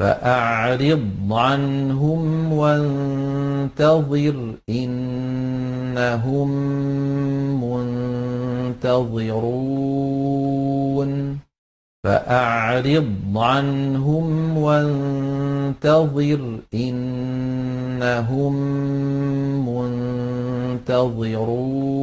فأعرض عنهم وانتظر إنهم منتظرون فأعرض عنهم وانتظر إنهم منتظرون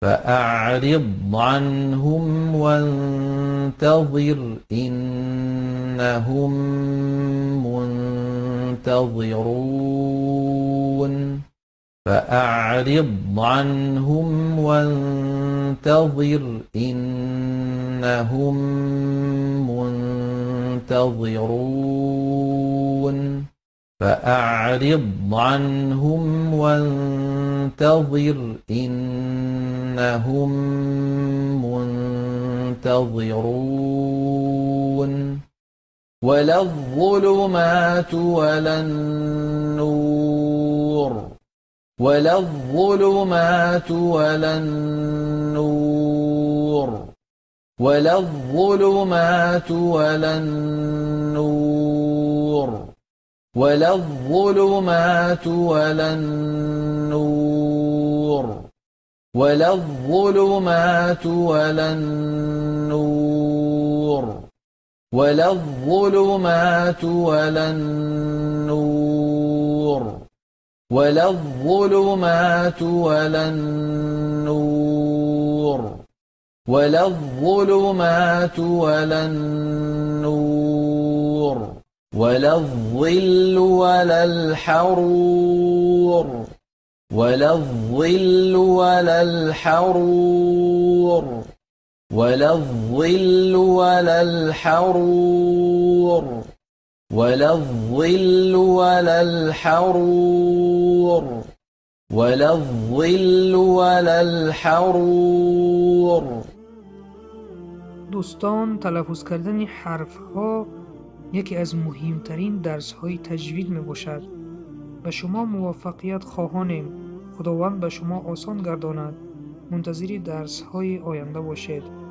فأعرض عنهم وانتظر إنهم منتظرون فأعرض عنهم وانتظر إنهم منتظرون فأعرض عنهم وانتظر إنهم منتظرون ولا الظلمات ولا النور ولا الظلمات ولا النور ولا الظلمات ولا النور ولا الظلمات ولا النور ولا الظلمات ولا النور ولا الظلمات ولا النور ولا الظلمات ولا النور ولا الظلمات ولا النور ولا الظل ولا الحرور ولا الظل ولا الحرور ولا الظل ولا الحرور ولا الظل ولا الحرور ولا الظل ولا الحرور. دوستان، تلفظ کردن حرف ها یکی از مهمترین درس های تجوید می باشد. به شما موفقیت خواهانیم. خداوند به شما آسان گرداند. منتظر درس های آینده باشید.